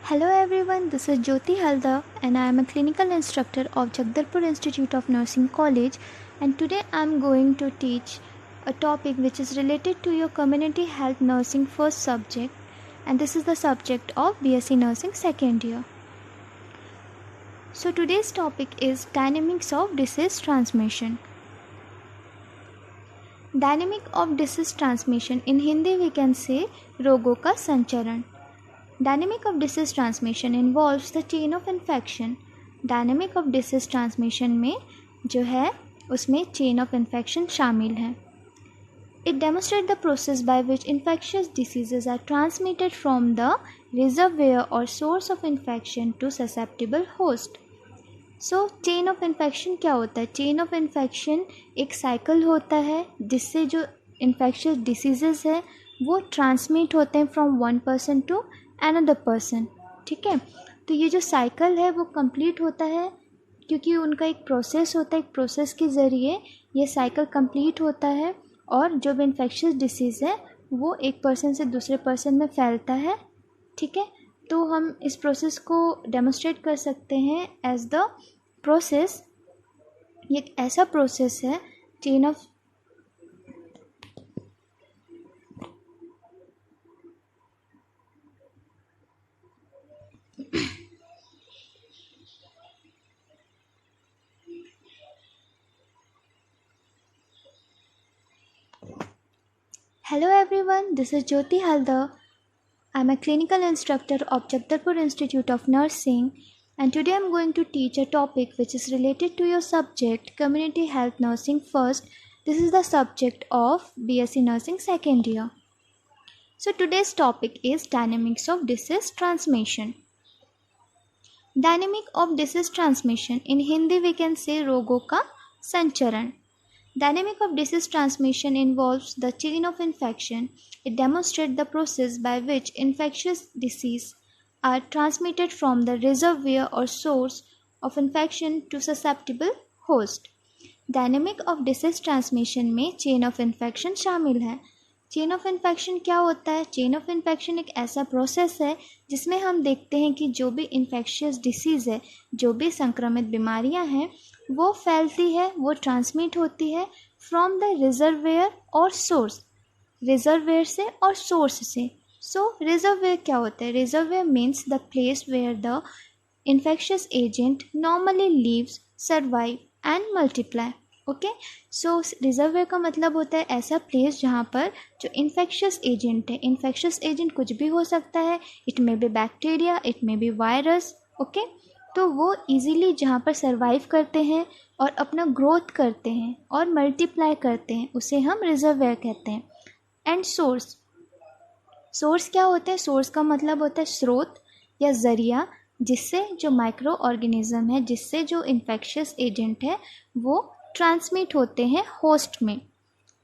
Hello everyone, this is Jyoti Haldar and I am a clinical instructor of Jagdalpur Institute of Nursing College, and today I am going to teach a topic which is related to your community health nursing first subject, and this is the subject of BSc Nursing second year. So today's topic is dynamics of disease transmission. Dynamic of disease transmission in Hindi we can say रोगों का संचरण. Dynamic of disease transmission involves the chain of infection. Dynamic of disease transmission में जो है उसमें chain of infection शामिल है. It demonstrates the process by which infectious diseases are transmitted from the reservoir or source of infection to susceptible host. So chain of infection क्या होता है? Chain of infection एक cycle होता है जिससे जो infectious diseases है वो transmit होते हैं from one person to another person. ठीक है, तो ये जो साइकिल है वो कंप्लीट होता है क्योंकि उनका एक प्रोसेस होता है. एक प्रोसेस के ज़रिए ये साइकिल कंप्लीट होता है और जो भी इन्फेक्शियस डिसीज़ है वो एक पर्सन से दूसरे पर्सन में फैलता है. ठीक है, तो हम इस प्रोसेस को डेमोन्स्ट्रेट कर सकते हैं एज द प्रोसेस. ये एक ऐसा प्रोसेस है chain of Hello everyone, this is Jyoti Haldar. I am a clinical instructor of Jagdalpur Institute of Nursing, and today I am going to teach a topic which is related to your subject Community Health Nursing first. This is the subject of BSc Nursing second year. So today's topic is dynamics of disease transmission. Dynamic of disease transmission in Hindi we can say रोगों का संचरण. Dynamic of disease transmission involves the chain of infection. It demonstrates the process by which infectious diseases are transmitted from the reservoir or source of infection to susceptible host. Dynamic of disease transmission में chain of infection शामिल है. Chain of infection क्या होता है? Chain of infection एक ऐसा process है जिसमें हम देखते हैं कि जो भी इन्फेक्शियस डिसीज़ है, जो भी संक्रमित बीमारियां हैं, वो फैलती है, वो ट्रांसमिट होती है फ्रॉम द रिजर्वेयर और सोर्स. रिजर्वेयर से और सोर्स से. सो रिजर्वेयर क्या होता है? Reservoir means the place where the infectious agent normally lives, survive and multiply. Okay, so reservoir का मतलब होता है ऐसा प्लेस जहाँ पर जो इन्फेक्शियस एजेंट है, इन्फेक्शियस एजेंट कुछ भी हो सकता है, it may be bacteria, it may be virus. Okay, तो वो इजीली जहाँ पर सर्वाइव करते हैं और अपना ग्रोथ करते हैं और मल्टीप्लाई करते हैं, उसे हम रिजर्वेयर कहते हैं. एंड सोर्स, सोर्स क्या होता है? सोर्स का मतलब होता है स्रोत या ज़रिया, जिससे जो माइक्रो ऑर्गेनिज्म है, जिससे जो इन्फेक्शियस एजेंट है वो ट्रांसमिट होते हैं होस्ट में.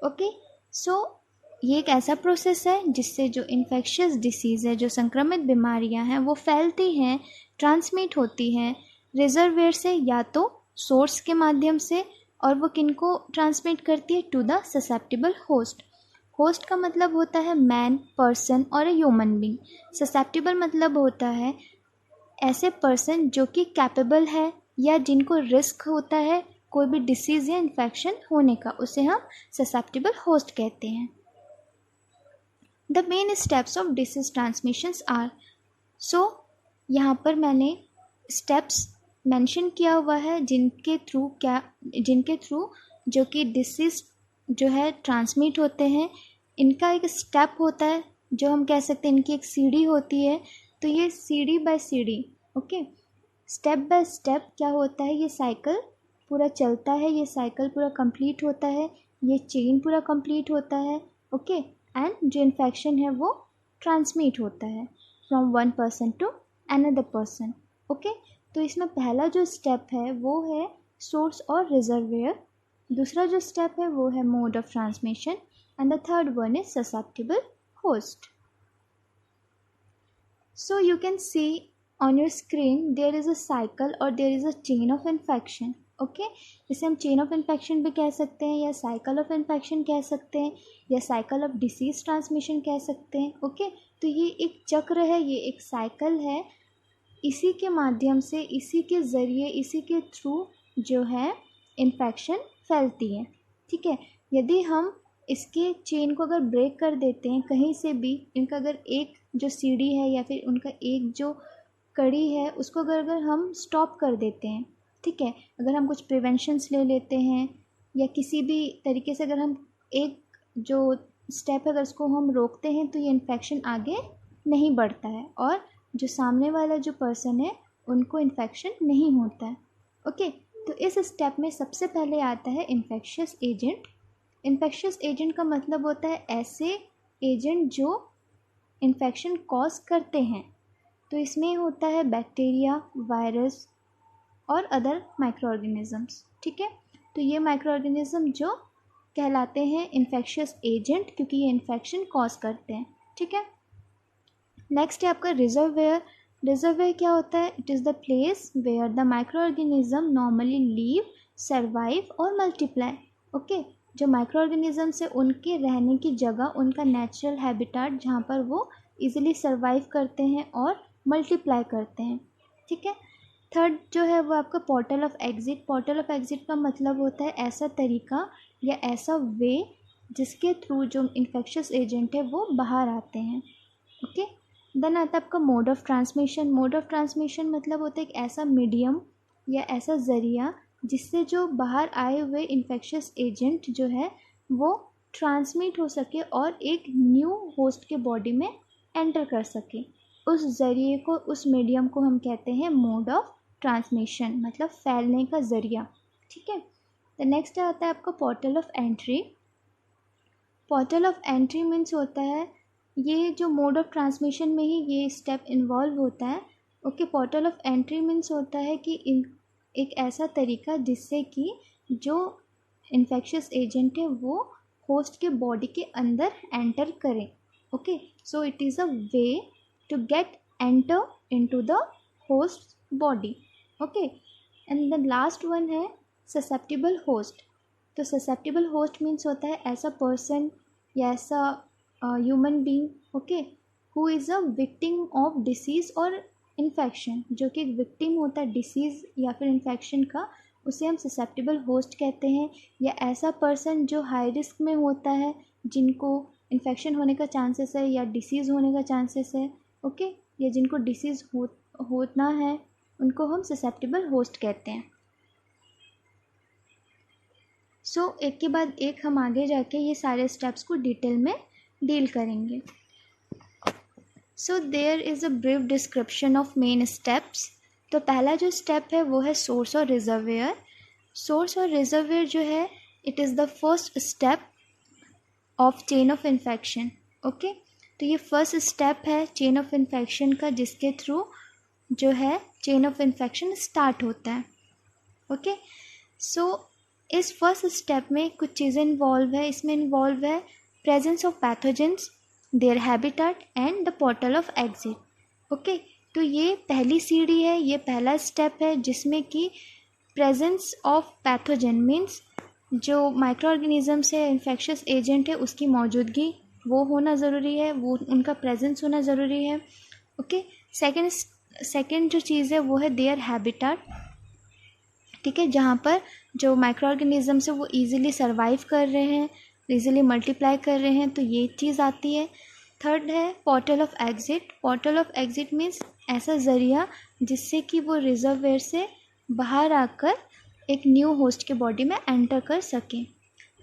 ओके, सो ये एक ऐसा प्रोसेस है जिससे जो इन्फेक्शियस डिसीज़ है, जो संक्रमित बीमारियां हैं, वो फैलती हैं, ट्रांसमिट होती हैं रिजर्वेयर से या तो सोर्स के माध्यम से, और वो किनको ट्रांसमिट करती है? To the susceptible host. Host का मतलब होता है मैन, पर्सन और ए ह्यूमन बीइंग. ससेप्टिबल मतलब होता है ऐसे पर्सन जो कि कैपेबल है या जिनको रिस्क होता है कोई भी डिसीज़ या इन्फेक्शन होने का, उसे हम ससेप्टिबल होस्ट कहते हैं. The main steps of disease transmissions are. So यहाँ पर मैंने स्टेप्स मेंशन किया हुआ है जिनके थ्रू जो कि डिसीज जो है ट्रांसमिट होते हैं. इनका एक स्टेप होता है जो हम कह सकते हैं इनकी एक सीढ़ी होती है. तो ये सीढ़ी बाय सीढ़ी, ओके, स्टेप बाय स्टेप क्या होता है, ये साइकिल पूरा चलता है, ये साइकिल पूरा कंप्लीट होता है, ये चेन पूरा कंप्लीट होता है. ओके, एंड जो इन्फेक्शन है वो ट्रांसमिट होता है from one person to another person. Okay, तो इसमें पहला जो स्टेप है वो है सोर्स और रिजर्वेयर. दूसरा जो स्टेप है वो है mode of transmission, and the third one is susceptible host. So you can see on your screen there is a cycle or there is a chain of infection. Okay, इसे हम chain of infection भी कह सकते हैं या cycle of infection कह सकते हैं या साइकिल ऑफ डिसीज ट्रांसमिशन कह सकते हैं. ओके, तो ये एक चक्र है, ये एक साइकिल है इसी के माध्यम से, इसी के ज़रिए, इसी के थ्रू जो है इन्फेक्शन फैलती है। ठीक है, यदि हम इसके चेन को अगर ब्रेक कर देते हैं कहीं से भी, इनका अगर एक जो सीढ़ी है या फिर उनका एक जो कड़ी है उसको अगर हम स्टॉप कर देते हैं, ठीक है, अगर हम कुछ प्रिवेंशंस ले लेते हैं या किसी भी तरीके से अगर हम एक जो स्टेप है अगर उसको हम रोकते हैं तो ये इन्फेक्शन आगे नहीं बढ़ता है और जो सामने वाला जो पर्सन है उनको इन्फेक्शन नहीं होता है। ओके, तो इस स्टेप में सबसे पहले आता है इन्फेक्शियस एजेंट। इन्फेक्शियस एजेंट का मतलब होता है ऐसे एजेंट जो इन्फेक्शन कॉज करते हैं। तो इसमें होता है बैक्टीरिया, वायरस और अदर माइक्रो ऑर्गेनिजम्स। ठीक है, तो ये माइक्रो ऑर्गेनिज्म जो कहलाते हैं इन्फेक्शियस एजेंट क्योंकि ये इन्फेक्शन कॉज करते हैं। ठीक है, नेक्स्ट है आपका रिजर्वेयर। रिजर्वेयर क्या होता है? It is the place where the micro organism normally live, survive और मल्टीप्लाई। ओके, जो माइक्रो ऑर्गेनिजम्स है उनके रहने की जगह, उनका नेचुरल हैबिटेट जहाँ पर वो इजीली सर्वाइव करते हैं और मल्टीप्लाई करते हैं। ठीक है, थर्ड जो है वो आपका portal of exit. Portal of exit का मतलब होता है ऐसा तरीका या ऐसा वे जिसके थ्रू जो इन्फेक्शियस एजेंट है वो बाहर आते हैं। ओके, देन आता है आपका mode of transmission. Mode of transmission मतलब होता है एक ऐसा मीडियम या ऐसा ज़रिया जिससे जो बाहर आए हुए इन्फेक्शियस एजेंट जो है वो ट्रांसमिट हो सके और एक न्यू होस्ट के बॉडी में एंटर कर सके। उस ज़रिए को, उस मीडियम को हम कहते हैं मोड ऑफ ट्रांसमिशन, मतलब फैलने का ज़रिया। ठीक है, तो नेक्स्ट आता है आपका portal of entry. Portal of entry means होता है ये जो मोड ऑफ ट्रांसमिशन में ही ये स्टेप इन्वॉल्व होता है। Okay, portal of entry means होता है कि एक ऐसा तरीका जिससे कि जो इन्फेक्शियस एजेंट है वो होस्ट के बॉडी के अंदर एंटर करें। Okay, so it is a way to get enter into the host body. Okay, and the last one है ससेप्टिबल होस्ट। तो ससेप्टिबल होस्ट मीन्स होता है ऐसा पर्सन या ऐसा human being, okay, who is a victim of disease और infection. जो कि एक विक्टिम होता है डिसीज़ या फिर इन्फेक्शन का, उसे हम ससेप्टिबल होस्ट कहते हैं। या ऐसा पर्सन जो हाई रिस्क में होता है, जिनको इन्फेक्शन होने का चांसेस है या डिसीज़ होने का चांसेस है, ओके, या जिनको डिसीज़ होना है, उनको हम ससेप्टिबल होस्ट कहते हैं। सो एक के बाद एक हम आगे जाके ये सारे स्टेप्स को डिटेल में डील करेंगे। So there is a brief description of main steps. तो पहला जो स्टेप है वो है सोर्स और रिजर्वेयर। सोर्स और रिजर्वेयर जो है it is the first step of chain of infection. Okay, तो ये फर्स्ट स्टेप है चेन ऑफ इन्फेक्शन का जिसके थ्रू जो है चेन ऑफ इन्फेक्शन स्टार्ट होता है। ओके, सो इस फर्स्ट स्टेप में कुछ चीज़ें इन्वॉल्व है। इसमें इन्वॉल्व है presence of pathogens, their habitat and the portal of exit. Okay, तो ये पहली सीढ़ी है, ये पहला स्टेप है जिसमें कि प्रेजेंस ऑफ पैथोजन मीन्स जो माइक्रो ऑर्गेनिजम्स है, इन्फेक्शियस एजेंट है, उसकी मौजूदगी वो होना ज़रूरी है, वो उनका प्रेजेंस होना ज़रूरी है। ओके, सेकेंड जो चीज़ है वो है देयर हैबिटेट। ठीक है, जहाँ पर जो माइक्रो ऑर्गेनिजम्स है वो इजीली सर्वाइव कर रहे हैं, इजीली मल्टीप्लाई कर रहे हैं, तो ये चीज़ आती है। थर्ड है portal of exit. Portal of exit means ऐसा ज़रिया जिससे कि वो रिजर्वेयर से बाहर आकर एक न्यू होस्ट के बॉडी में एंटर कर सकें।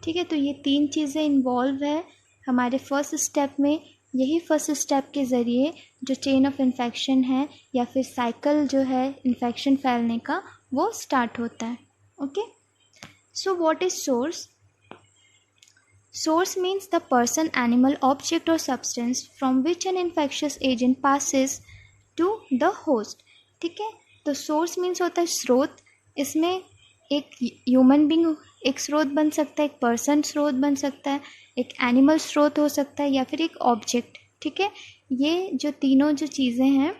ठीक है, तो ये तीन चीज़ें इन्वॉल्व है हमारे फर्स्ट स्टेप में। यही फर्स्ट स्टेप के ज़रिए जो चेन ऑफ इन्फेक्शन है या फिर साइकिल जो है इन्फेक्शन फैलने का वो स्टार्ट होता है। Okay, so what is source? Source means the person, animal, object or substance from which an infectious agent passes to the host. ठीक है, तो source means होता है स्रोत। इसमें एक ह्यूमन बींग एक स्रोत बन सकता है, एक पर्सन स्रोत बन सकता है, एक एनिमल स्रोत हो सकता है या फिर एक ऑब्जेक्ट। ठीक है, ये जो तीनों जो चीज़ें हैं,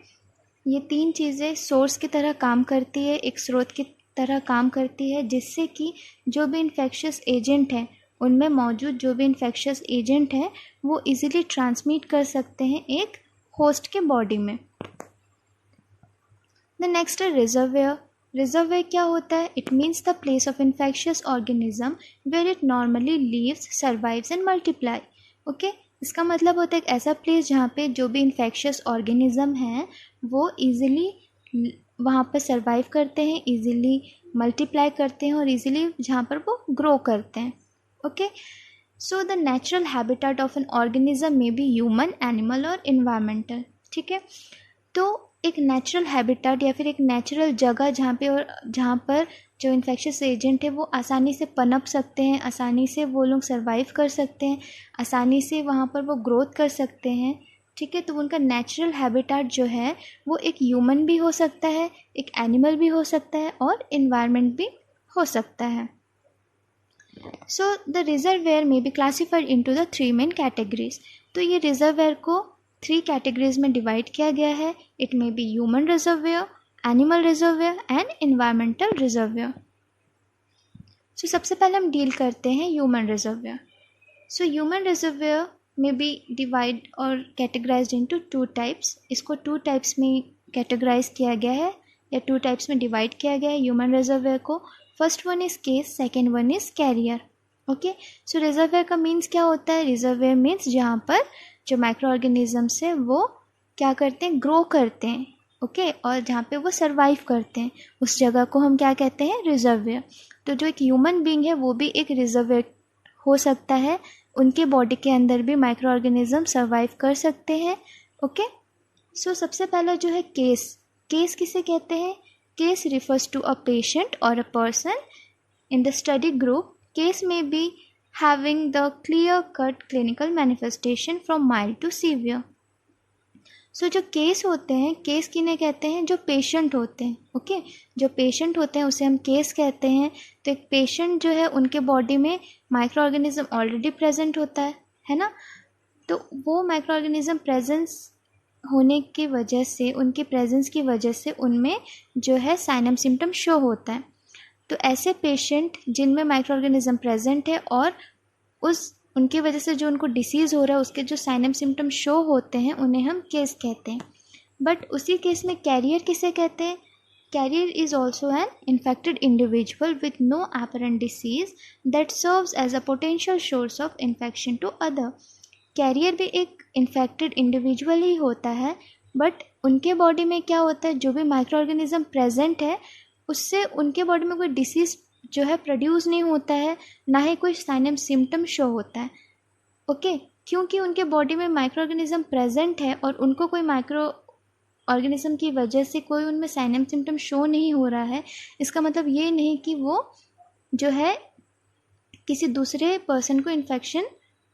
ये तीन चीज़ें सोर्स की तरह काम करती है, एक स्रोत की तरह काम करती है, जिससे कि जो भी इन्फेक्शियस एजेंट है उनमें मौजूद जो भी इन्फेक्शियस एजेंट है वो इजीली ट्रांसमिट कर सकते हैं एक होस्ट के बॉडी में। द नेक्स्ट है रिजर्वेयर. रिजर्वेयर क्या होता है? It means the place of infectious organism where it normally lives, survives and multiply. Okay, इसका मतलब होता है एक ऐसा प्लेस जहाँ पे जो भी इन्फेक्शियस ऑर्गेनिज्म हैं वो ईजिली वहाँ पर सर्वाइव करते हैं, ईजिली मल्टीप्लाई करते हैं और ईजिली जहाँ पर वो ग्रो करते हैं. Okay, so the natural habitat of an organism में बी ह्यूमन, एनिमल और इन्वायरमेंटल. ठीक है, तो एक नेचुरल हैबिटेट या फिर एक नेचुरल जगह जहाँ पर जो इन्फेक्शियस एजेंट है वो आसानी से पनप सकते हैं, आसानी से वो लोग सर्वाइव कर सकते हैं, आसानी से वहाँ पर वो ग्रोथ कर सकते हैं. ठीक है, तो उनका नेचुरल हैबिटेट जो है वो एक ह्यूमन भी हो सकता है, एक एनिमल भी हो सकता है और इन्वायरमेंट भी हो सकता है. सो द रिजर्वेयर में B classified into the 3 main categories. तो ये रिजर्वेयर को 3 कैटेगरीज में डिवाइड किया गया है. It may be human reservoir, animal reservoir and environmental reservoir. So सबसे पहले हम डील करते हैं human reservoir. So human reservoir में बी डिवाइड और कैटेगराइज्ड इनटू 2 टाइप्स. इसको 2 टाइप्स में कैटेगराइज किया गया है या 2 टाइप्स में डिवाइड किया गया है ह्यूमन रिजर्वेयर को. First one is case, second one is carrier. Okay, so reservoir का मीन्स क्या होता है? रिजर्वेयर मीन्स जहाँ पर जो माइक्रो ऑर्गेनिजम्स है वो क्या करते हैं? ग्रो करते हैं. ओके, और जहाँ पे वो सर्वाइव करते हैं उस जगह को हम क्या कहते हैं? रिजर्वेयर. तो जो एक ह्यूमन बीइंग है वो भी एक रिजर्वेयर हो सकता है. उनके बॉडी के अंदर भी माइक्रो ऑर्गेनिज्म सर्वाइव कर सकते हैं. ओके, सो सबसे पहला जो है केस. केस किसे कहते हैं? Case refers to a patient और a person in the study group. Case में be having the clear-cut clinical manifestation from mild to severe. So जो केस होते हैं, केस किन्हें कहते हैं? जो पेशेंट होते हैं. ओके, जो पेशेंट होते हैं उसे हम केस कहते हैं. तो एक पेशेंट जो है उनके बॉडी में माइक्रो ऑर्गेनिज्म ऑलरेडी प्रेजेंट होता है ना. तो वो माइक्रो ऑर्गेनिज्म प्रेजेंस होने की वजह से, उनकी प्रेजेंस की वजह से उनमें जो है साइनम सिम्टम शो होता है. तो ऐसे पेशेंट जिनमें माइक्रो ऑर्गेनिज्म प्रेजेंट है और उनकी वजह से जो उनको डिसीज़ हो रहा है उसके जो साइनम सिम्टम शो होते हैं उन्हें हम केस कहते हैं. बट उसी केस में कैरियर किसे कहते हैं? Carrier is also an infected individual with no apparent disease that serves as a potential source of infection to other. Carrier भी एक इन्फेक्टेड इंडिविजुअल ही होता है, बट उनके बॉडी में क्या होता है? जो भी माइक्रो ऑर्गेनिज्म प्रेजेंट है उससे उनके बॉडी में कोई डिसीज़ जो है प्रोड्यूस नहीं होता है, ना ही कोई साइनम सिम्टम शो होता है. ओके, क्योंकि उनके बॉडी में माइक्रो ऑर्गेनिज्म प्रेजेंट है और उनको कोई माइक्रो ऑर्गेनिज्म की वजह से कोई उनमें साइनम सिम्टम शो नहीं हो रहा है. इसका मतलब ये नहीं कि वो जो है किसी दूसरे पर्सन को इन्फेक्शन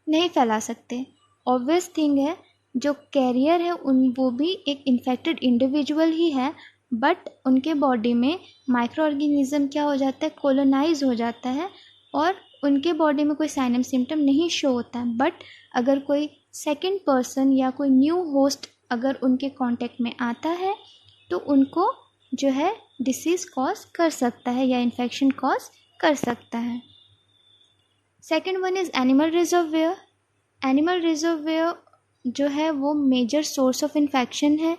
नहीं फैला सकते. ऑब्वियस थिंग है, जो कैरियर है वो भी एक इन्फेक्टेड इंडिविजुअल ही है, बट उनके बॉडी में माइक्रो ऑर्गेनिज्म क्या हो जाता है? कॉलोनाइज हो जाता है और उनके बॉडी में कोई साइनम सिम्टम नहीं शो होता है. बट अगर कोई सेकंड पर्सन या कोई न्यू होस्ट अगर उनके कांटेक्ट में आता है तो उनको जो है डिसीज़ कॉज कर सकता है या इन्फेक्शन कॉज कर सकता है. Second one is animal reservoir. Animal reservoir जो है वो मेजर सोर्स ऑफ इन्फेक्शन है.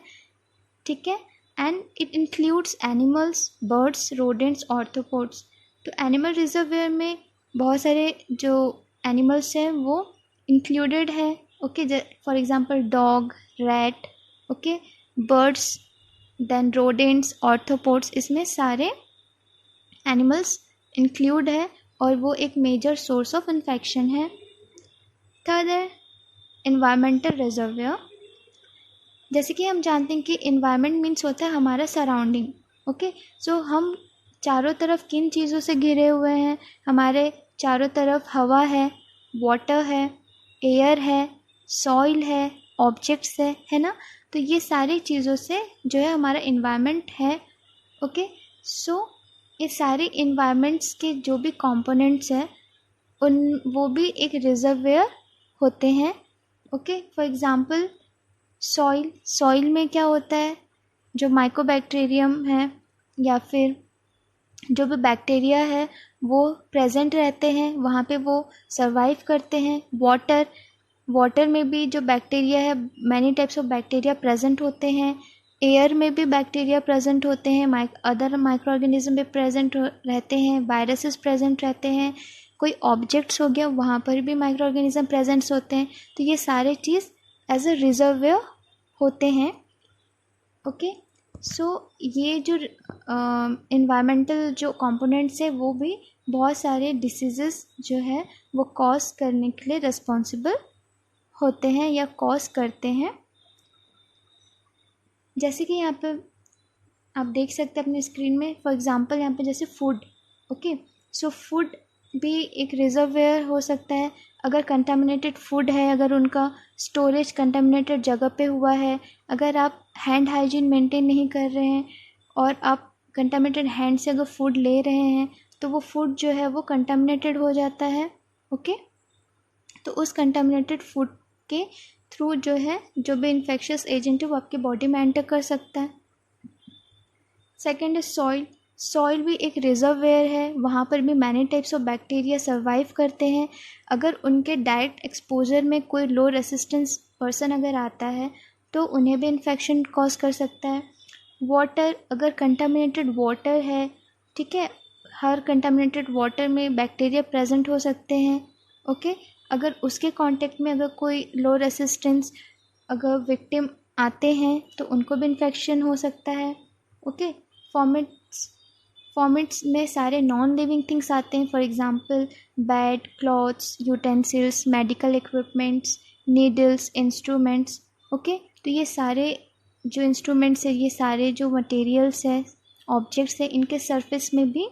ठीक है, and it includes animals, birds, rodents, arthropods. तो एनिमल रिजर्वेयर में बहुत सारे जो एनिमल्स हैं वो इंक्लूडेड है. Okay, for example dog, rat, okay, birds, then rodents, arthropods, इसमें सारे एनिमल्स इंक्लूड है और वो एक मेजर सोर्स ऑफ इन्फेक्शन है. थर्ड है एनवायरमेंटल रिजर्वेयर. जैसे कि हम जानते हैं कि इन्वायरमेंट मीन्स होता है हमारा सराउंडिंग. ओके, सो हम चारों तरफ किन चीज़ों से घिरे हुए हैं? हमारे चारों तरफ हवा है, वाटर है, एयर है, सॉइल है, ऑब्जेक्ट्स है ना. तो ये सारी चीज़ों से जो है हमारा इन्वायरमेंट है. ओके, सो ये सारे इन्वायरमेंट्स के जो भी कंपोनेंट्स हैं वो भी एक रिजर्वेयर होते हैं. ओके, फॉर एग्जांपल सॉइल में क्या होता है? जो माइकोबैक्टीरियम है या फिर जो भी बैक्टीरिया है वो प्रेजेंट रहते हैं, वहाँ पे वो सर्वाइव करते हैं. वाटर में भी जो बैक्टीरिया है, many types of bacteria present होते हैं. एयर में भी बैक्टीरिया प्रेजेंट होते हैं, अदर माइक्रो ऑर्गेनिज्म भी प्रेजेंट रहते हैं, वायरसेस प्रेजेंट रहते हैं, कोई ऑब्जेक्ट्स हो गया वहाँ पर भी माइक्रो ऑर्गेनिज्म प्रेजेंट्स होते हैं। तो ये सारे चीज़ एज अ रिजर्वेयर होते हैं। ओके, सो ये जो इन्वायरमेंटल जो कंपोनेंट्स है वो भी बहुत सारे डिसीजेस जो है वो कॉज करने के लिए रिस्पॉन्सिबल होते हैं या कॉज करते हैं। जैसे कि यहाँ पे आप देख सकते हैं अपने स्क्रीन में, फॉर एग्जांपल यहाँ पे जैसे फूड। ओके, सो फूड भी एक रिजर्वेयर हो सकता है। अगर कंटामिनेटेड फूड है, अगर उनका स्टोरेज कंटामिनेटेड जगह पे हुआ है, अगर आप हैंड हाइजीन मेंटेन नहीं कर रहे हैं और आप कंटामिनेटेड हैंड से अगर फूड ले रहे हैं तो वो फूड जो है वो कंटामिनेटेड हो जाता है। ओके, तो उस कंटामिनेटेड फूड के थ्रू जो है जो भी इन्फेक्शियस एजेंट है वो आपकी बॉडी में एंटर कर सकता है। सेकेंड है सॉइल। सॉइल भी एक रिजर्वेयर है, वहाँ पर भी many types of bacteria survive करते हैं। अगर उनके डायरेक्ट एक्सपोजर में कोई लो रेसिस्टेंस पर्सन अगर आता है तो उन्हें भी इन्फेक्शन कॉज कर सकता है। वाटर, अगर कंटामिनेटेड वाटर है, ठीक है, हर कंटामिनेटेड वाटर में बैक्टीरिया प्रेजेंट हो सकते हैं। ओके, अगर उसके कांटेक्ट में अगर कोई लो रेसिस्टेंस अगर विक्टिम आते हैं तो उनको भी इन्फेक्शन हो सकता है। ओके, फॉर्मेट्स में सारे नॉन लिविंग थिंग्स आते हैं, for example bed, clothes, utensils, medical equipments, needles, instruments. Okay, तो ये सारे जो इंस्ट्रूमेंट्स है, ये सारे जो मटेरियल्स है, ऑब्जेक्ट्स है, इनके सरफेस में भी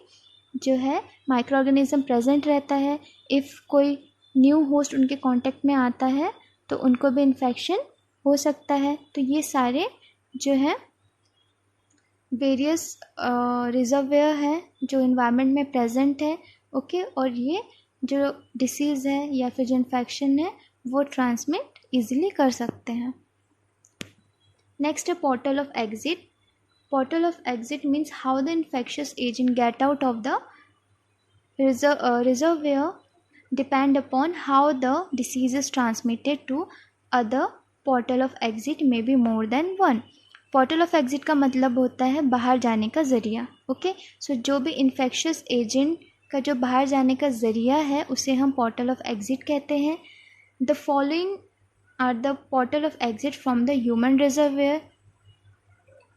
जो है माइक्रो ऑर्गेनिज्म प्रेजेंट रहता है। इफ़ कोई न्यू होस्ट उनके कांटेक्ट में आता है तो उनको भी इन्फेक्शन हो सकता है। तो ये सारे जो है वेरियस रिजर्वेयर है जो इन्वायरमेंट में प्रेजेंट है। ओके, और ये जो डिसीज़ है या फिर जो इन्फेक्शन है वो ट्रांसमिट इजीली कर सकते हैं। नेक्स्ट है portal of exit. Portal of exit means how the infectious agent get out of the reservoir depend upon how the disease is transmitted to other. Portal of exit may be more than one. Portal of exit का मतलब होता है बाहर जाने का ज़रिया। Okay, सो जो भी इन्फेक्शियस एजेंट का जो बाहर जाने का ज़रिया है उसे हम पोर्टल ऑफ एग्जिट कहते हैं। The following are the portal of exit from the human reservoir.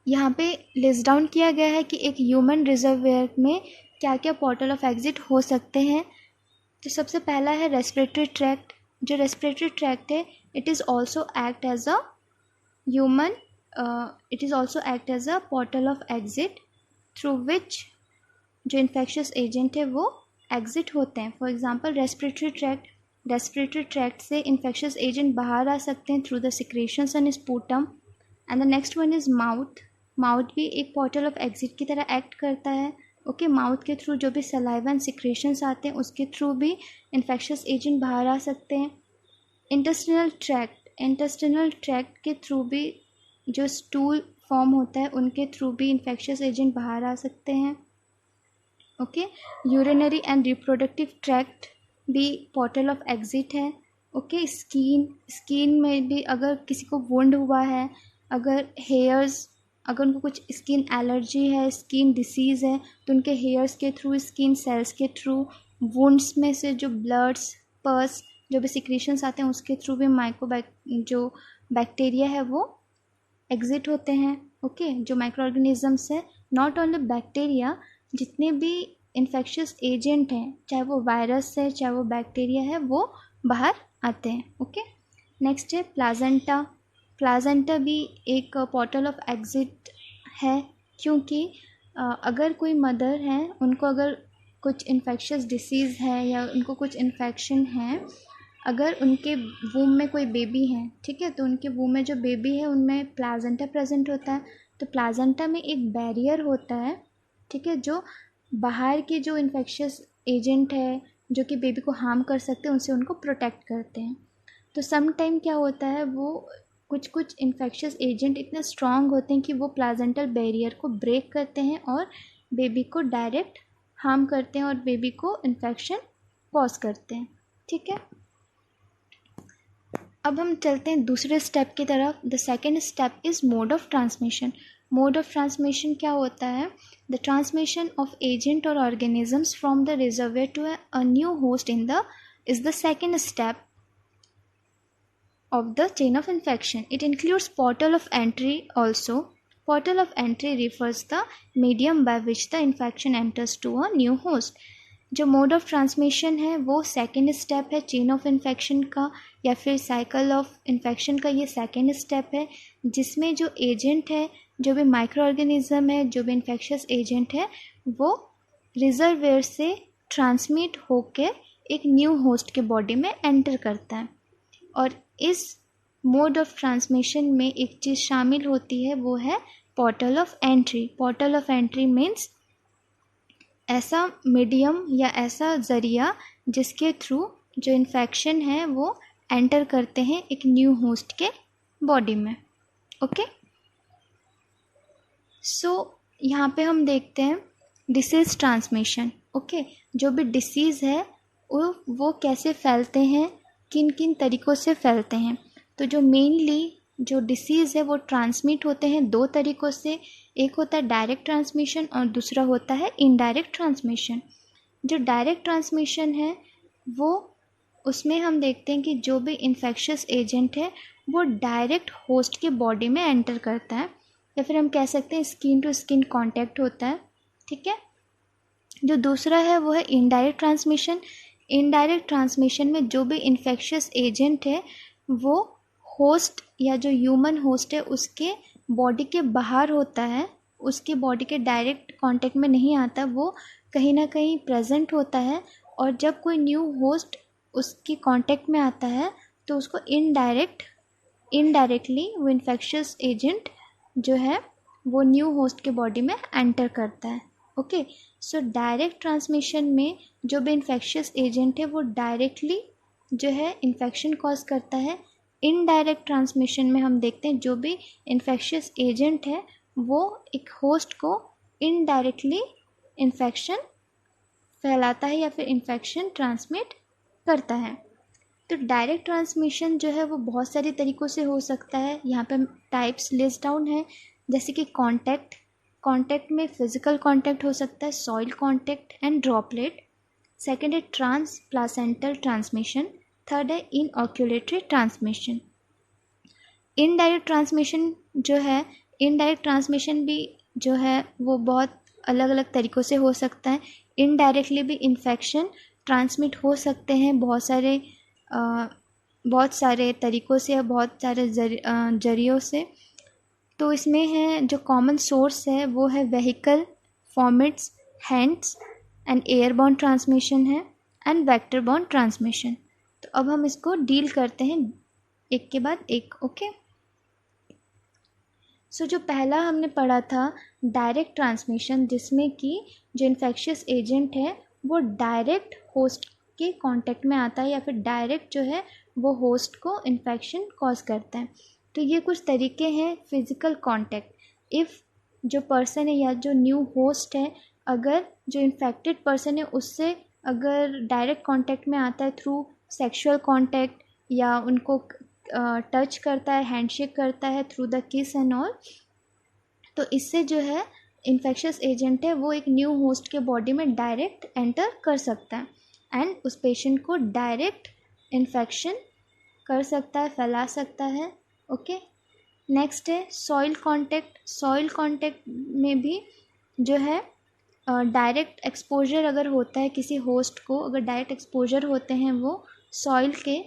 यहाँ पे लिस्ट डाउन किया गया है कि एक ह्यूमन रिजर्वेयर में क्या क्या पोर्टल ऑफ एग्जिट हो सकते हैं। तो सबसे पहला है रेस्पिरेटरी ट्रैक्ट। जो रेस्पिरेटरी ट्रैक्ट है it is also act as a human it is also act as a portal of exit through which जो इन्फेक्शियस एजेंट है वो एग्जिट होते हैं। फॉर एग्जांपल रेस्पिरेटरी ट्रैक्ट से इन्फेक्शियस एजेंट बाहर आ सकते हैं through the secretions and sputum. And the next one is mouth. Mouth भी एक पोर्टल ऑफ एग्जिट की तरह एक्ट करता है। ओके, माउथ के थ्रू जो भी सलाइवा एंड सिक्रेशंस आते हैं उसके थ्रू भी इन्फेक्शियस एजेंट बाहर आ सकते हैं। इंटेस्टिनल ट्रैक्ट के थ्रू भी जो स्टूल फॉर्म होता है उनके थ्रू भी इन्फेक्शियस एजेंट बाहर आ सकते हैं। Okay, urinary and reproductive tract भी पोर्टल ऑफ एग्जिट है। ओके, स्किन में भी अगर किसी को वुंड हुआ है, अगर हेयर्स, अगर उनको कुछ स्किन एलर्जी है, स्किन डिसीज़ है, तो उनके हेयर्स के थ्रू, स्किन सेल्स के थ्रू, वुंड्स में से जो ब्लड्स, पस, जो भी सिक्रेशंस आते हैं उसके थ्रू भी जो बैक्टीरिया है वो एग्जिट होते हैं। ओके, जो माइक्रो ऑर्गेनिजम्स है, नॉट ओनली बैक्टीरिया, जितने भी इन्फेक्शियस एजेंट हैं, चाहे वो वायरस है चाहे वो बैक्टीरिया है, वो बाहर आते हैं। ओके, नेक्स्ट है प्लाजेंटा। प्लाजेंटा भी एक पोर्टल ऑफ एग्जिट है, क्योंकि अगर कोई मदर है, उनको अगर कुछ इन्फेक्शियस डिसीज़ है या उनको कुछ इन्फेक्शन है, अगर उनके वूम में कोई बेबी है, ठीक है, तो उनके वूम में जो बेबी है उनमें प्लाजेंटा प्रेजेंट होता है। तो प्लाजेंटा में एक बैरियर होता है, ठीक है, जो बाहर के जो इन्फेक्शियस एजेंट है जो कि बेबी को हार्म कर सकते हैं उनसे उनको प्रोटेक्ट करते हैं। तो सम टाइम क्या होता है, वो कुछ इन्फेक्शियस एजेंट इतने स्ट्रॉन्ग होते हैं कि वो प्लाजेंटल बैरियर को ब्रेक करते हैं और बेबी को डायरेक्ट हार्म करते हैं और बेबी को इन्फेक्शन कॉज करते हैं। ठीक है, अब हम चलते हैं दूसरे स्टेप की तरफ. The second step is mode of transmission. Mode of transmission क्या होता है? द ट्रांसमिशन ऑफ एजेंट और organisms from the reservoir to a new host is the second step of the chain of infection. It includes portal of entry also. Portal of entry refers the medium by which the infection enters to a new host. जो mode of transmission है वो second step है chain of infection का, या फिर cycle of infection का ये second step है, जिसमें जो एजेंट है, जो भी माइक्रो ऑर्गेनिज्म है, जो भी इन्फेक्शियस एजेंट है, वो रिजर्वेयर से ट्रांसमिट होकर एक न्यू होस्ट के बॉडी में एंटर करता है. और इस मोड ऑफ ट्रांसमिशन में एक चीज़ शामिल होती है, वो है portal of entry. Portal of entry means ऐसा मीडियम या ऐसा ज़रिया जिसके थ्रू जो इन्फेक्शन है वो एंटर करते हैं एक न्यू होस्ट के बॉडी में. ओके, सो यहाँ पे हम देखते हैं डिसीज़ ट्रांसमिशन. ओके, जो भी डिसीज़ है वो कैसे फैलते हैं, किन किन तरीक़ों से फैलते हैं. तो जो मेनली जो डिसीज़ है वो ट्रांसमिट होते हैं दो तरीक़ों से. एक होता है डायरेक्ट ट्रांसमिशन और दूसरा होता है इनडायरेक्ट ट्रांसमिशन. जो डायरेक्ट ट्रांसमिशन है वो उसमें हम देखते हैं कि जो भी इन्फेक्शियस एजेंट है वो डायरेक्ट होस्ट के बॉडी में एंटर करता है, या फिर हम कह सकते हैं स्किन टू स्किन कांटेक्ट होता है. ठीक है. जो दूसरा है वो है इनडायरेक्ट ट्रांसमिशन. इनडायरेक्ट ट्रांसमिशन में जो भी इन्फेक्शियस एजेंट है वो होस्ट या जो ह्यूमन होस्ट है उसके बॉडी के बाहर होता है, उसके बॉडी के डायरेक्ट कांटेक्ट में नहीं आता, वो कहीं ना कहीं प्रेजेंट होता है. और जब कोई न्यू होस्ट उसके कांटेक्ट में आता है तो उसको इनडायरेक्टली वो इन्फेक्शियस एजेंट जो है वो न्यू होस्ट के बॉडी में एंटर करता है. ओके, सो डायरेक्ट ट्रांसमिशन में जो भी इन्फेक्शियस एजेंट है वो डायरेक्टली जो है इन्फेक्शन कॉज करता है. इनडायरेक्ट ट्रांसमिशन में हम देखते हैं जो भी इन्फेक्शियस एजेंट है वो एक होस्ट को इनडायरेक्टली इन्फेक्शन फैलाता है या फिर इन्फेक्शन ट्रांसमिट करता है. तो डायरेक्ट ट्रांसमिशन जो है वो बहुत सारे तरीक़ों से हो सकता है. यहाँ पे टाइप्स लिस्ट डाउन है, जैसे कि कॉन्टैक्ट में फिजिकल कॉन्टैक्ट हो सकता है, soil contact and droplet. Second है ट्रांस प्लासेंटल ट्रांसमिशन. थर्ड है इनऑक्यूलेटरी ट्रांसमिशन. इनडायरेक्ट ट्रांसमिशन जो है, इनडायरेक्ट ट्रांसमिशन भी जो है वो बहुत अलग अलग तरीक़ों से हो सकता है. इनडायरेक्टली भी इन्फेक्शन ट्रांसमिट हो सकते हैं बहुत सारे तरीक़ों से या बहुत सारे ज़रियों से. तो इसमें है जो कॉमन सोर्स है वो है vehicle, fomites, hands and airborne transmission है एंड वेक्टर बॉर्न ट्रांसमिशन. तो अब हम इसको डील करते हैं एक के बाद एक. ओके, सो जो पहला हमने पढ़ा था डायरेक्ट ट्रांसमिशन, जिसमें कि जो इन्फेक्शियस एजेंट है वो डायरेक्ट होस्ट के कांटेक्ट में आता है या फिर डायरेक्ट जो है वो होस्ट को इन्फेक्शन कॉज करता है. तो ये कुछ तरीके हैं फिज़िकल कांटेक्ट. इफ़ जो पर्सन है या जो न्यू होस्ट है, अगर जो इन्फेक्टेड पर्सन है उससे अगर डायरेक्ट कांटेक्ट में आता है थ्रू सेक्सुअल कांटेक्ट, या उनको टच करता है, हैंडशेक करता है थ्रू द किस एंड ऑल, तो इससे जो है इन्फेक्शियस एजेंट है वो एक न्यू होस्ट के बॉडी में डायरेक्ट एंटर कर सकता है एंड उस पेशेंट को डायरेक्ट इन्फेक्शन कर सकता है, फैला सकता है. ओके, नेक्स्ट है सॉइल कांटेक्ट. सॉइल कांटेक्ट में भी जो है डायरेक्ट एक्सपोजर अगर होता है किसी होस्ट को, अगर डायरेक्ट एक्सपोजर होते हैं वो सॉइल के,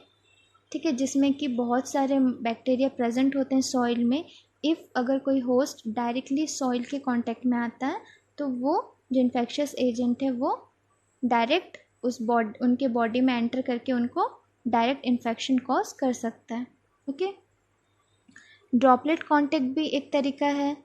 ठीक है, जिसमें कि बहुत सारे बैक्टीरिया प्रेजेंट होते हैं सॉइल में. इफ़ अगर कोई होस्ट डायरेक्टली सॉइल के कांटेक्ट में आता है तो वो जो इन्फेक्शियस एजेंट है वो डायरेक्ट उनके बॉडी में एंटर करके उनको डायरेक्ट इन्फेक्शन कॉज कर सकता है. ओके, ड्रॉपलेट कांटेक्ट भी एक तरीका है.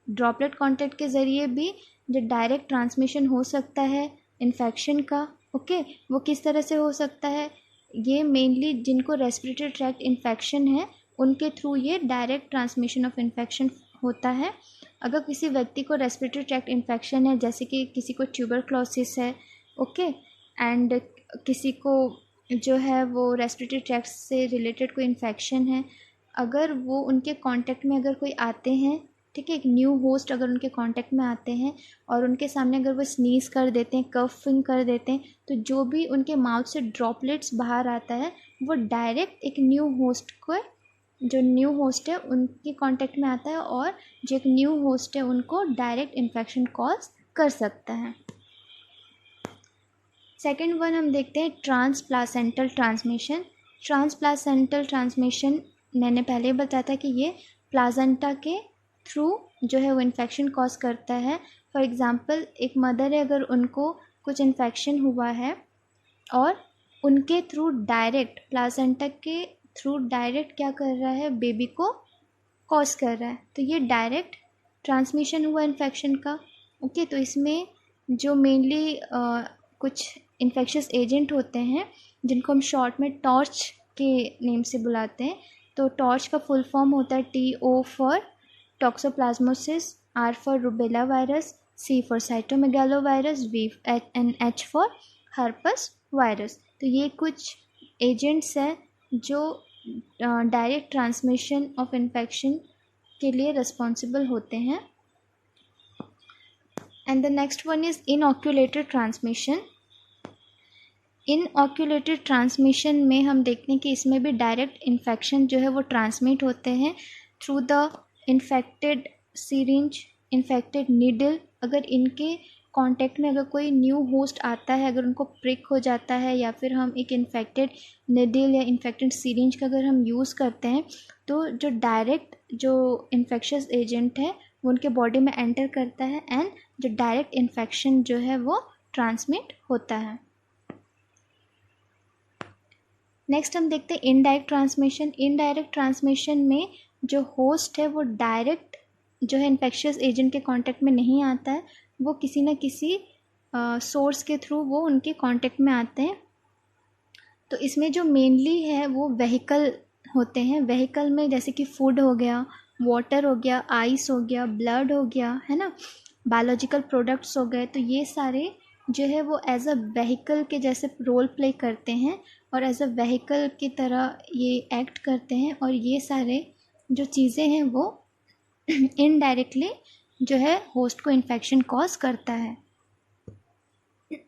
ड्रॉपलेट कांटेक्ट के ज़रिए भी जो डायरेक्ट ट्रांसमिशन हो सकता है इन्फेक्शन का. ओके, वो किस तरह से हो सकता है? ये मेनली जिनको रेस्पिरेटरी ट्रैक्ट इन्फेक्शन है उनके थ्रू ये डायरेक्ट ट्रांसमिशन ऑफ इन्फेक्शन होता है. अगर किसी व्यक्ति को रेस्पिरेटरी ट्रैक्ट इन्फेक्शन है, जैसे कि किसी को ट्यूबरक्लोसिस है, ओके, एंड किसी को जो है वो रेस्पिरेटरी ट्रैक्ट से रिलेटेड कोई इन्फेक्शन है, अगर वो उनके कांटेक्ट में अगर कोई आते हैं, ठीक है, एक न्यू होस्ट अगर उनके कांटेक्ट में आते हैं और उनके सामने अगर वो स्नीज़ कर देते हैं, कफिंग कर देते हैं, तो जो भी उनके माउथ से ड्रॉपलेट्स बाहर आता है वो डायरेक्ट एक न्यू होस्ट को, जो न्यू होस्ट है उनके कांटेक्ट में आता है और जो एक न्यू होस्ट है उनको डायरेक्ट इन्फेक्शन कॉज कर सकता है। सेकेंड वन हम देखते हैं ट्रांसप्लासेंटल ट्रांसमिशन। ट्रांसप्लासेंटल ट्रांसमिशन मैंने पहले ही बताया था कि ये प्लाजेंटा के थ्रू जो है वो इन्फेक्शन कॉज करता है। फॉर एग्ज़ाम्पल एक मदर है, अगर उनको कुछ इन्फेक्शन हुआ है और उनके थ्रू डायरेक्ट, प्लाजेंटा के थ्रू डायरेक्ट क्या कर रहा है, बेबी को कॉज कर रहा है, तो ये डायरेक्ट ट्रांसमिशन हुआ इन्फेक्शन का। ओके, तो इसमें जो मेनली कुछ इन्फेक्शियस एजेंट होते हैं जिनको हम शॉर्ट में टॉर्च के नेम से बुलाते हैं। तो टॉर्च का फुल फॉर्म होता है TO for toxoplasmosis, R for rubella virus, C for cytomegalovirus, H for herpes virus. तो ये कुछ एजेंट्स हैं जो डायरेक्ट ट्रांसमिशन ऑफ इन्फेक्शन के लिए रिस्पॉन्सिबल होते हैं। And the next one is inoculated transmission. Inoculated transmission में हम देखते हैं कि इसमें भी डायरेक्ट इन्फेक्शन जो है वो ट्रांसमिट होते हैं through the infected syringe, infected needle. अगर इनके कांटेक्ट में अगर कोई न्यू होस्ट आता है, अगर उनको प्रिक हो जाता है या फिर हम एक इन्फेक्टेड नीडल या इन्फेक्टेड सिरिंज का अगर हम यूज़ करते हैं, तो जो डायरेक्ट जो इन्फेक्शियस एजेंट है वो उनके बॉडी में एंटर करता है एंड जो डायरेक्ट इन्फेक्शन जो है वो ट्रांसमिट होता है। नेक्स्ट हम देखते हैं इनडायरेक्ट ट्रांसमिशन। इनडायरेक्ट ट्रांसमिशन में जो होस्ट है वो डायरेक्ट जो है इन्फेक्शियस एजेंट के कांटेक्ट में नहीं आता है, वो किसी न किसी सोर्स के थ्रू वो उनके कांटेक्ट में आते हैं। तो इसमें जो मेनली है वो व्हीकल होते हैं। व्हीकल में जैसे कि फूड हो गया, वाटर हो गया, आइस हो गया, ब्लड हो गया, है ना, बायोलॉजिकल प्रोडक्ट्स हो गए। तो ये सारे जो है वो एज अ व्हीकल के जैसे रोल प्ले करते हैं और एज अ व्हीकल की तरह ये एक्ट करते हैं, और ये सारे जो चीज़ें हैं वो इनडायरेक्टली जो है होस्ट को इन्फेक्शन कॉज करता है।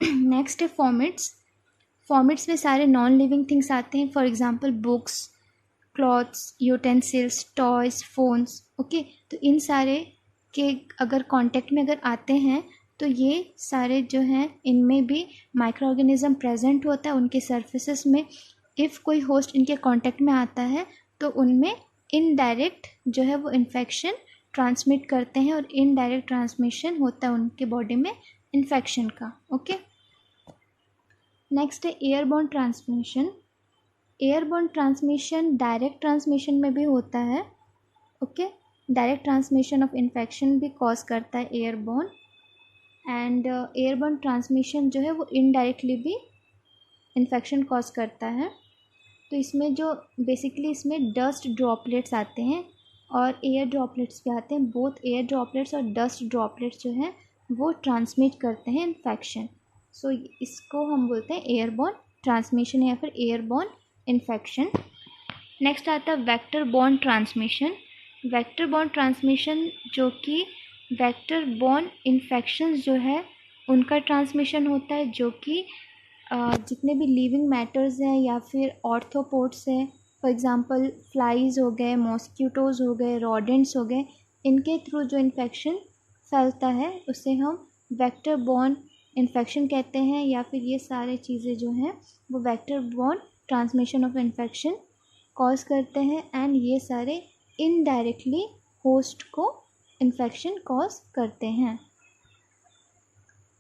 नेक्स्ट है फॉर्मिट्स। फॉर्मिट्स में सारे नॉन लिविंग थिंग्स आते हैं। For example books, clothes, utensils, toys, phones. Okay, तो इन सारे के अगर कांटेक्ट में अगर आते हैं तो ये सारे जो हैं इनमें भी माइक्रो ऑर्गेनिज्म प्रेजेंट होता है उनके सरफेसेस में। इफ़ कोई होस्ट इनके कांटेक्ट में आता है तो उनमें इनडायरेक्ट जो है वो इन्फेक्शन ट्रांसमिट करते हैं और इनडायरेक्ट ट्रांसमिशन होता है उनके बॉडी में इन्फेक्शन का। ओके, नेक्स्ट है airborne transmission. Airborne transmission direct transmission में भी होता है। Okay, direct transmission of infection भी कॉज करता है एयरबोर्न, एंड एयरबोर्न ट्रांसमिशन जो है वो इनडायरेक्टली भी इन्फेक्शन कॉज करता है। तो इसमें जो बेसिकली इसमें डस्ट ड्रॉपलेट्स आते हैं और एयर ड्रॉपलेट्स भी आते हैं। बोथ एयर ड्रॉपलेट्स और डस्ट ड्रॉपलेट्स जो हैं वो ट्रांसमिट करते हैं इन्फेक्शन। सो इसको हम बोलते हैं एयरबोर्न ट्रांसमिशन या फिर एयरबोर्न इन्फेक्शन। नेक्स्ट आता है vector borne transmission. Vector borne transmission जो कि वेक्टर बोर्न इन्फेक्शंस जो है उनका ट्रांसमिशन होता है, जो कि जितने भी लिविंग मैटर्स हैं या फिर ऑर्थोपोड्स हैं, फॉर एग्जांपल फ्लाइज हो गए, मॉस्किटोज़ हो गए, रॉडेंट्स हो गए, इनके थ्रू जो इन्फेक्शन फैलता है उसे हम वेक्टर बोर्न इन्फेक्शन कहते हैं, या फिर ये सारे चीज़ें जो हैं वो vector borne transmission of infection cause करते हैं एंड ये सारे इनडायरेक्टली होस्ट को इन्फेक्शन कॉज करते हैं।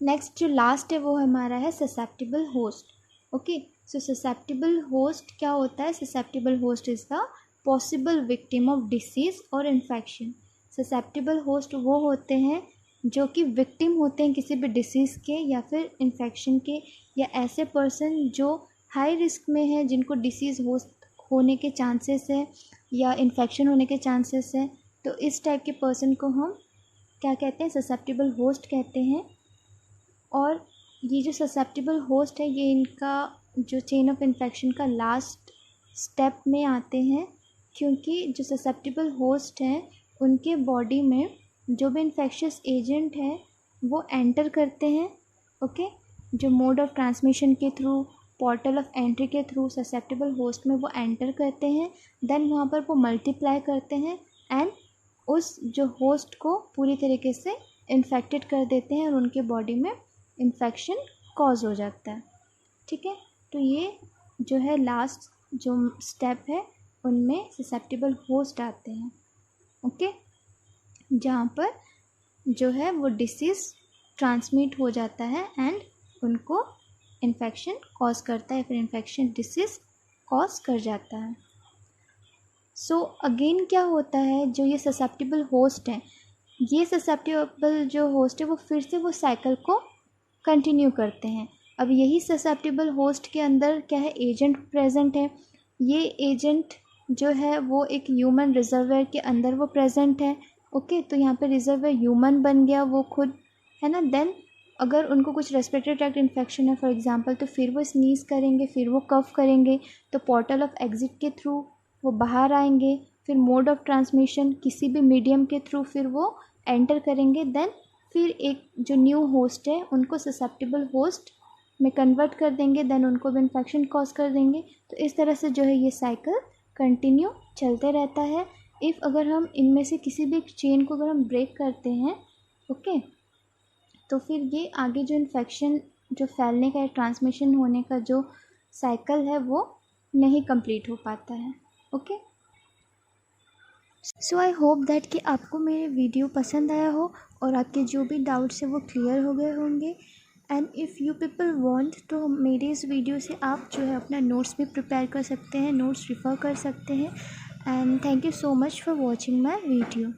नेक्स्ट जो लास्ट है वो हमारा है ससेप्टिबल होस्ट। ओके, सो ससेप्टिबल होस्ट क्या होता है? Susceptible host is the possible victim of disease और इन्फेक्शन। ससेप्टिबल होस्ट वो होते हैं जो कि विक्टिम होते हैं किसी भी डिसीज़ के या फिर इन्फेक्शन के, या ऐसे पर्सन जो हाई रिस्क में है, जिनको डिसीज़ होने के चांसेस है या इन्फेक्शन होने के चांसेस है। तो इस टाइप के पर्सन को हम क्या कहते हैं? ससेप्टिबल होस्ट कहते हैं। और ये जो ससेप्टिबल होस्ट है ये इनका जो चेन ऑफ इन्फेक्शन का लास्ट स्टेप में आते हैं, क्योंकि जो ससेप्टेबल होस्ट हैं उनके बॉडी में जो भी इन्फेक्शियस एजेंट है वो एंटर करते हैं। ओके, जो मोड ऑफ ट्रांसमिशन के थ्रू, पोर्टल ऑफ एंट्री के थ्रू ससेप्टेबल होस्ट में वो एंटर करते हैं, देन वहाँ पर वो मल्टीप्लाई करते हैं एंड उस जो होस्ट को पूरी तरीके से इन्फेक्टेड कर देते हैं और उनके बॉडी में इन्फेक्शन कॉज हो जाता है। ठीक है, तो ये जो है लास्ट जो स्टेप है उनमें ससेप्टेबल होस्ट आते हैं। ओके, जहाँ पर जो है वो डिसीज़ ट्रांसमिट हो जाता है एंड उनको इन्फेक्शन कॉज करता है, फिर इन्फेक्शन डिसीज़ कॉज कर जाता है। सो अगेन क्या होता है, जो ये ससेप्टेबल होस्ट हैं, ये ससेप्टेबल जो होस्ट है वो फिर से वो साइकिल को कंटिन्यू करते हैं। अब यही ससेप्टेबल होस्ट के अंदर क्या है, एजेंट प्रेजेंट है। ये एजेंट जो है वो एक ह्यूमन रिजर्वेयर के अंदर वो प्रेजेंट है। ओके, तो यहाँ पे रिजर्वेयर ह्यूमन बन गया वो खुद, है ना। देन अगर उनको कुछ रेस्पिरेटरी ट्रैक्ट इन्फेक्शन है फॉर एग्जांपल, तो फिर वो स्नीज़ करेंगे, फिर वो कफ करेंगे, तो पोर्टल ऑफ एग्जिट के थ्रू वो बाहर आएंगे, फिर मोड ऑफ ट्रांसमिशन किसी भी मीडियम के थ्रू फिर वो एंटर करेंगे, देन फिर एक जो न्यू होस्ट है उनको ससेप्टेबल होस्ट में कन्वर्ट कर देंगे, देन उनको भी इन्फेक्शन कॉज कर देंगे। तो इस तरह से जो है ये साइकिल कंटिन्यू चलते रहता है। इफ़ अगर हम इनमें से किसी भी चेन को अगर हम ब्रेक करते हैं, ओके, तो फिर ये आगे जो इन्फेक्शन जो फैलने का, ट्रांसमिशन होने का जो साइकिल है वो नहीं कंप्लीट हो पाता है। Okay, so I hope that कि आपको मेरे वीडियो पसंद आया हो और आपके जो भी डाउट्स है वो क्लियर हो गए होंगे। And if you people want, तो मेरे इस वीडियो से आप जो है अपना नोट्स भी प्रिपेयर कर सकते हैं, नोट्स रिफ़र कर सकते हैं। And thank you so much for watching my video.